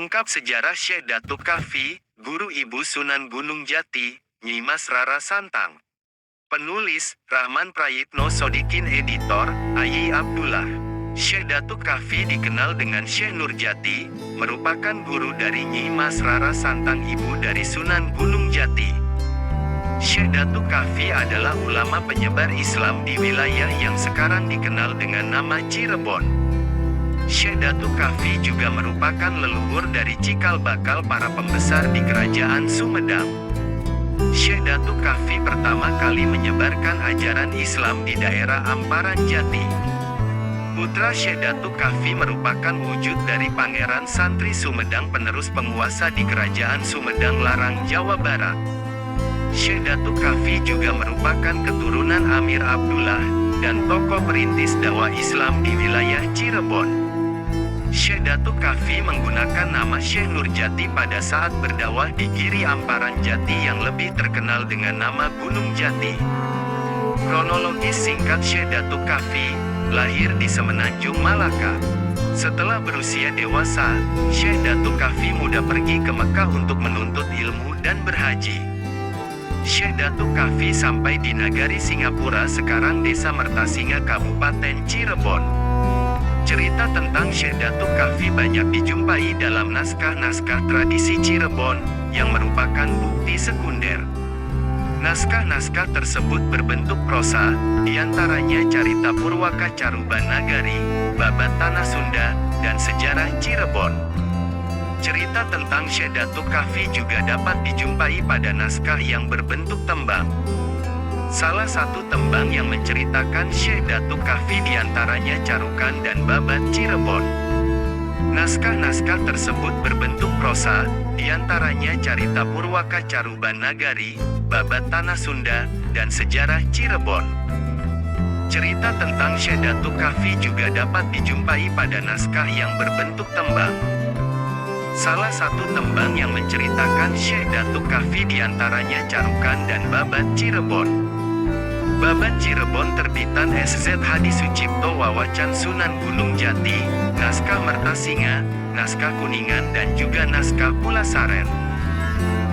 Ungkap sejarah Syekh Datuk Kahfi, Guru Ibu Sunan Gunung Jati, Nyi Mas Rara Santang. Penulis, Rahman Prayitno Sodikin. Editor, Ayy Abdullah. Syekh Datuk Kahfi dikenal dengan Syekh Nurjati, merupakan guru dari Nyi Mas Rara Santang, ibu dari Sunan Gunung Jati. Syekh Datuk Kahfi adalah ulama penyebar Islam di wilayah yang sekarang dikenal dengan nama Cirebon. Syekh Datuk Kahfi juga merupakan leluhur dari cikal bakal para pembesar di Kerajaan Sumedang. Syekh Datuk Kahfi pertama kali menyebarkan ajaran Islam di daerah Amparan Jati. Putra Syekh Datuk Kahfi merupakan wujud dari Pangeran Santri Sumedang, penerus penguasa di Kerajaan Sumedang Larang, Jawa Barat. Syekh Datuk Kahfi juga merupakan keturunan Amir Abdullah dan tokoh perintis dakwah Islam di wilayah Cirebon. Syekh Datuk Kahfi menggunakan nama Syekh Nurjati pada saat berdakwah di Giri Amparan Jati yang lebih terkenal dengan nama Gunung Jati. Kronologis singkat Syekh Datuk Kahfi lahir di Semenanjung, Malaka. Setelah berusia dewasa, Syekh Datuk Kahfi muda pergi ke Mekah untuk menuntut ilmu dan berhaji. Syekh Datuk Kahfi sampai di Nagari Singapura, sekarang Desa Mertasinga, Kabupaten Cirebon. Cerita tentang Syekh Datuk Kahfi banyak dijumpai dalam naskah-naskah tradisi Cirebon, yang merupakan bukti sekunder. Naskah-naskah tersebut berbentuk prosa, diantaranya Carita Purwaka Caruban Nagari, Babat Tanah Sunda, dan Sejarah Cirebon. Cerita tentang Syekh Datuk Kahfi juga dapat dijumpai pada naskah yang berbentuk tembang. Salah satu tembang yang menceritakan Syekh Datuk Kahfi diantaranya Carukan dan Babat Cirebon. Naskah-naskah tersebut berbentuk prosa, diantaranya Carita Purwaka Caruban Nagari, Babat Tanah Sunda, dan Sejarah Cirebon. Cerita tentang Syekh Datuk Kahfi juga dapat dijumpai pada naskah yang berbentuk tembang. Salah satu tembang yang menceritakan Syekh Datuk Kahfi diantaranya Carukan dan Babat Cirebon. Babat Cirebon terbitan SZ Hadi Sucipto Wawacan Sunan Gunung Jati, naskah Mertasinga, naskah Kuningan, dan juga naskah Pulasaren.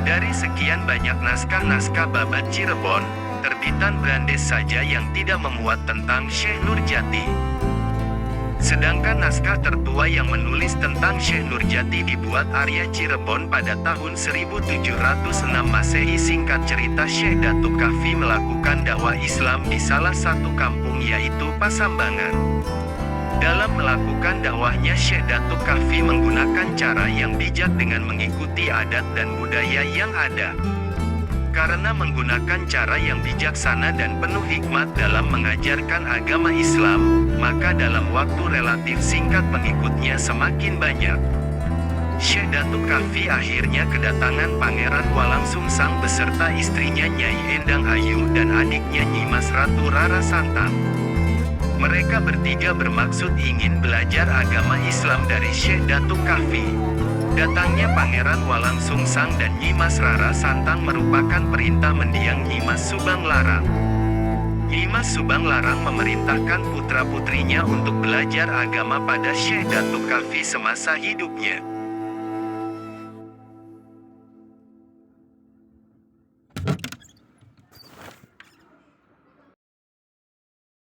Dari sekian banyak naskah-naskah Babat Cirebon, terbitan Brandes saja yang tidak memuat tentang Syekh Nurjati. Sedangkan naskah tertua yang menulis tentang Syekh Nurjati dibuat Arya Cirebon pada tahun 1706 Masehi. Singkat cerita, Syekh Datuk Kahfi melakukan dakwah Islam di salah satu kampung yaitu Pasambangan. Dalam melakukan dakwahnya, Syekh Datuk Kahfi menggunakan cara yang bijak dengan mengikuti adat dan budaya yang ada. Karena menggunakan cara yang bijaksana dan penuh hikmat dalam mengajarkan agama Islam, maka dalam waktu relatif singkat pengikutnya semakin banyak. Syekh Datuk Kahfi akhirnya kedatangan Pangeran Walangsungsang beserta istrinya Nyai Endang Ayu dan adiknya Nyi Mas Ratu Rara Santang. Mereka bertiga bermaksud ingin belajar agama Islam dari Syekh Datuk Kahfi. Datangnya Pangeran Walangsungsang dan Nyi Mas Rara Santang merupakan perintah mendiang Nyi Mas Subang Larang. Nyi Mas Subang Larang memerintahkan putra-putrinya untuk belajar agama pada Syekh Datuk Kahfi semasa hidupnya.